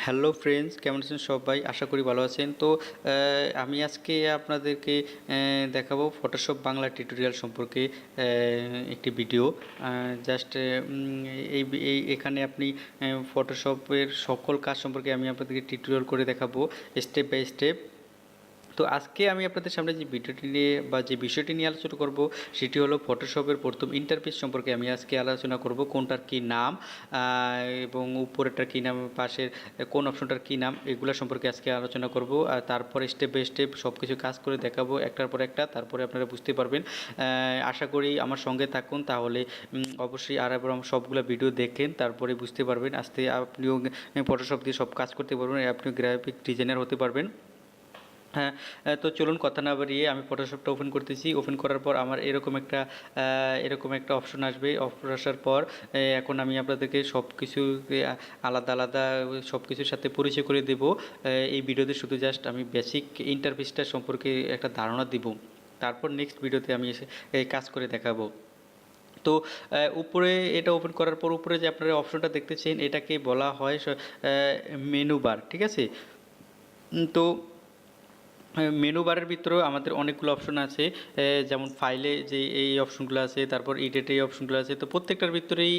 Hello friends, কেমন আছেন সবাই? আশা করি ভালো আছেন। তো আমি আজকে আপনাদেরকে দেখাবো ফটোশপ বাংলা টিউটোরিয়াল সম্পর্কে একটি ভিডিও। জাস্ট এখানে আপনি ফটোশপের সকল কাজ সম্পর্কে আমি আপনাদেরকে টিউটোরিয়াল করে দেখাবো স্টেপ বাই স্টেপ। তো আজকে আমি আপনাদের সামনে যে ভিডিওটি নিয়ে বা যে বিষয়টি নিয়ে আলোচনা করব সেটি হলো ফটোশপের প্রথম ইন্টারফেস সম্পর্কে আমি আজকে আলোচনা করব। কোনটার কী নাম এবং উপরেরটার কী নাম, পাশের কোন অপশনটার কী নাম, এগুলো সম্পর্কে আজকে আলোচনা করব। আর তারপরে স্টেপ বাই স্টেপ সব কিছু কাজ করে দেখাবো একটার পর একটা, তারপরে আপনারা বুঝতে পারবেন। আশা করি আমার সঙ্গে থাকুন, তাহলে অবশ্যই আর একবার সবগুলো ভিডিও দেখেন, তারপরে বুঝতে পারবেন। আস্তে আপনিও ফটোশপ দিয়ে সব কাজ করতে পারবেন, আপনিও গ্রাফিক ডিজাইনার হতে পারবেন। হ্যাঁ, তো চলুন কথা না বাড়িয়ে আমি ফটোশপটা ওপেন করতেছি। ওপেন করার পর আমার এরকম একটা অপশন আসবে। অপশন আসার পর এখন আমি আপনাদেরকে সব কিছু আলাদা আলাদা সব কিছুর সাথে পরিচয় করে দেব। এই ভিডিওতে শুধু জাস্ট আমি বেসিক ইন্টারফেসটা সম্পর্কে একটা ধারণা দিব, তারপর নেক্সট ভিডিওতে আমি এসে কাজ করে দেখাবো। তো উপরে এটা ওপেন করার পর উপরে যে আপনারা অপশনটা দেখতেছেন এটাকে বলা হয় মেনু বার, ঠিক আছে? তো মেনু বারের ভিতরেও আমাদের অনেকগুলো অপশন আছে, যেমন ফাইলে যে এই অপশনগুলো আছে, তারপর এডিটে এই অপশনগুলো আছে। তো প্রত্যেকটার ভিতরেই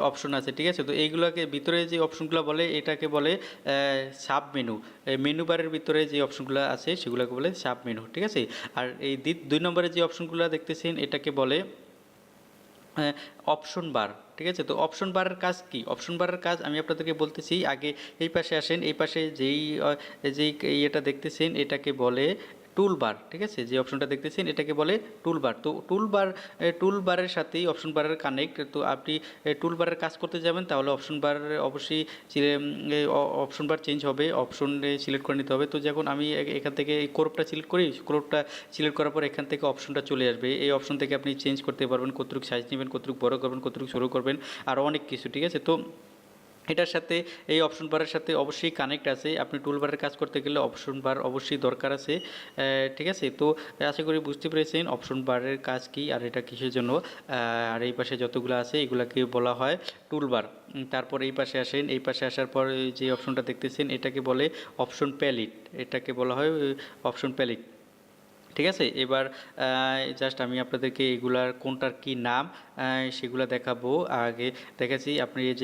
অপশন আছে, ঠিক আছে? তো এইগুলোকে ভিতরে যে অপশনগুলো বলে এটাকে বলে সাব মেনু। মেনু বারের ভিতরে যে অপশনগুলো আছে সেগুলোকে বলে সাব মেনু, ঠিক আছে? আর এই 2 নম্বরে যে অপশনগুলো দেখতেছেন এটাকে বলে অপশন বার, ঠিক আছে? তো অপশন বারের কাজ কি? অপশন বারের কাজ আমি আপনাদেরকে বলতেছি। আগে এই পাশে আসেন। এই পাশে যেই ইয়েটা দেখতেছেন এটাকে বলে টুল বার, ঠিক আছে? যে অপশনটা দেখতেছেন এটাকে বলে টুল বার। তো টুল বারের সাথেই অপশন বারের কানেক্ট। তো আপনি টুল বারের কাজ করতে যাবেন তাহলে অপশন বার অবশ্যই অপশন বার চেঞ্জ হবে, অপশন সিলেক্ট করে নিতে হবে। তো যখন আমি এখান থেকে এই ক্রপটা সিলেক্ট করি, ক্রপটা সিলেক্ট করার পর এখান থেকে অপশনটা চলে আসবে। এই অপশন থেকে আপনি চেঞ্জ করতে পারবেন, কতটুকু সাইজ নেবেন, কতটুকু বড় করবেন, কতটুকু ছোটো করবেন, আর অনেক কিছু, ঠিক আছে? তো এটার সাথে এই অপশন বারের সাথে অবশ্যই কানেক্ট আছে। আপনি টুল বারের কাজ করতে গেলে অপশন বার অবশ্যই দরকার আছে, ঠিক আছে? তো আশা করি বুঝতে পেরেছেন অপশন বারের কাজ কি আর এটা কিসের জন্য। আর এই পাশে যতগুলো আছে এগুলাকে বলা হয় টুল বার। তারপর এই পাশে আসেন। এই পাশে আসার পর যে অপশনটা দেখতেছেন এটাকে বলে অপশন প্যালেট। এটাকে বলা হয় অপশন প্যালেট, ঠিক আছে? এবার জাস্ট আমি আপনাদেরকে এগুলার কোনটার কি নাম সেগুলো দেখাবো। আগে দেখাচ্ছি। আপনি এই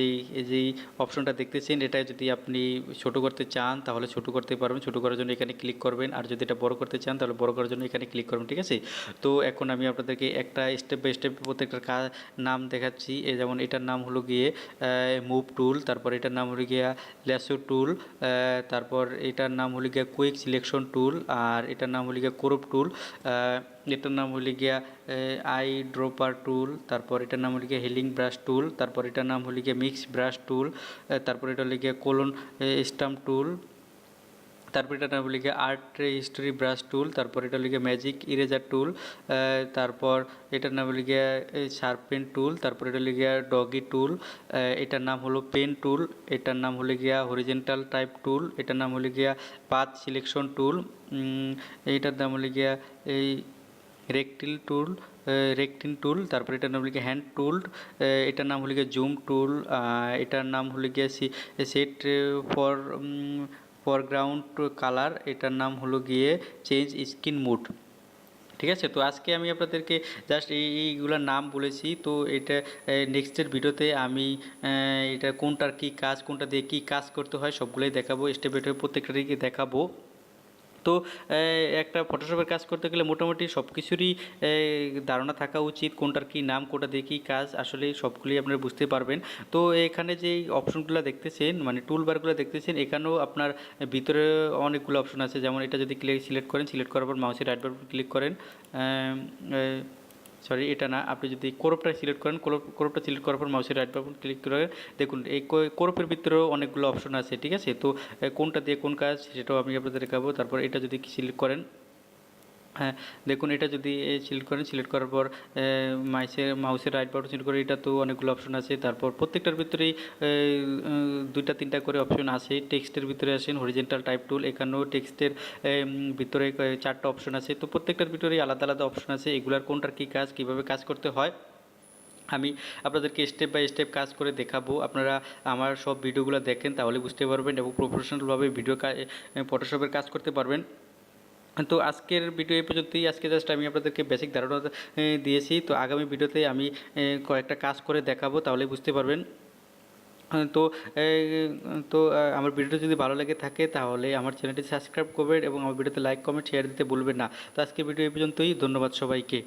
যেই অপশনটা দেখতেছেন এটা যদি আপনি ছোট করতে চান তাহলে ছোট করতে পারবেন, ছোট করার জন্য এখানে ক্লিক করবেন। আর যদি এটা বড় করতে চান তাহলে বড় করার জন্য এখানে ক্লিক করবেন, ঠিক আছে? তো এখন আমি আপনাদেরকে একটা স্টেপ বাই স্টেপ প্রত্যেকটার নাম দেখাচ্ছি। যেমন এটার নাম হলো গিয়ে মুভ টুল, তারপর এটার নাম হলো গিয়া ল্যাসো টুল, তারপর এটার নাম হলো গিয়া কুইক সিলেকশন টুল, আর এটার নাম হলো গিয়া ক্রপ টুল, এটার নাম হলো গিয়া আই ড্রপার টুল, তারপর এটার নাম হলো গিয়া হেলিং ব্রাশ টুল, তারপর এটার নাম হলো গিয়া মিক্স ব্রাশ টুল, তারপর এটা হলো গিয়া কোলন স্টাম্প টুল, তারপর এটা নাম লিখে আর্ট হিস্টোরি ব্রাশ টুল, তারপর এটা লিখে ম্যাজিক ইরেজার টুল, তারপর এটার নাম লিখে শার্পেন টুল, তারপর এটা লিখে ডগি টুল, এটার নাম হলো পেন টুল, এটার নাম হলো গিয়া হরিজেন্টাল টাইপ টুল, এটার নাম হলো গিয়া পাথ সিলেকশন টুল, এইটার নাম হলো গিয়া এই রেকটিন টুল, তারপর এটার নাম হলো গিয়ে হ্যান্ড টুল, এটার নাম হলো গিয়ে জুম টুল, এটার নাম হলো গিয়ে সেট ফর ফরগ্রাউন্ড কালার, এটার নাম হলো গিয়ে চেঞ্জ স্কিন মুড, ঠিক আছে? তো আজকে আমি আপনাদেরকে জাস্ট এইগুলোর নাম বলেছি। তো এটা নেক্সটের ভিডিওতে আমি এটা কোনটার কী কাজ, কোনটা দিয়ে কী কাজ করতে হয় সবগুলোই দেখাবো, স্টেপ বাই স্টেপ প্রত্যেকটারই দেখাবো। তো একটা ফটোশপের কাজ করতে গেলে মোটামুটি সব কিছুরই ধারণা থাকা উচিত, কোনটার কী নাম, কোনটা দিয়ে কী কাজ, আসলে সবগুলোই আপনারা বুঝতে পারবেন। তো এখানে যেই অপশনগুলো দেখতেছেন মানে টুল বারগুলো দেখতেছেন এখানেও আপনার ভিতরে অনেকগুলো অপশন আছে। যেমন এটা যদি সিলেক্ট করেন, সিলেক্ট করার পর মাউসের রাইট বাটন ক্লিক করেন, সরি এটা না, আপনি যদি ক্রপটা সিলেক্ট করেন, ক্রপটা সিলেক্ট করার পর মাউসের রাইট বাটন ক্লিক করে দেখুন এই ক্রপের ভিতরেও অনেকগুলো অপশন আছে, ঠিক আছে? তো কোনটা দিয়ে কোন কাজ সেটাও আমি আপনাদের দেখাবো। তারপর এটা যদি সিলেক্ট করেন, হ্যাঁ, দেখুন এটা যদি সিলেক্ট করেন, সিলেক্ট করার পর মাউসের রাইট বাটন সিলেক্ট করে, এটা তো অনেকগুলো অপশন আছে। তারপর প্রত্যেকটার ভিতরেই দুইটা তিনটা করে অপশন আছে। টেক্সটের ভিতরে আসেন, হরিজেন্টাল টাইপ টুল, এখানেও টেক্সটের ভিতরে চারটা অপশন আছে। তো প্রত্যেকটার ভিতরেই আলাদা আলাদা অপশন আছে, এগুলার কোনটার কী কাজ, কীভাবে কাজ করতে হয় আমি আপনাদেরকে স্টেপ বাই স্টেপ কাজ করে দেখাবো। আপনারা আমার সব ভিডিওগুলো দেখেন, তাহলে বুঝতে পারবেন এবং প্রফেশনালভাবে ফটোশপের কাজ করতে পারবেন। তো আজকের ভিডিও এই পর্যন্তই। আজকে জাস্ট আমি আপনাদেরকে বেসিক ধারণা দিয়েছি। তো আগামী ভিডিওতে আমি কয়েকটা কাজ করে দেখাবো, তাহলে বুঝতে পারবেন। তো আমার ভিডিওটা যদি ভালো লেগে থাকে তাহলে আমার চ্যানেলটি সাবস্ক্রাইব করবেন এবং আমার ভিডিওতে লাইক কমেন্ট শেয়ার দিতে ভুলবেন না। তো আজকে ভিডিও এই পর্যন্তই। ধন্যবাদ সবাইকে।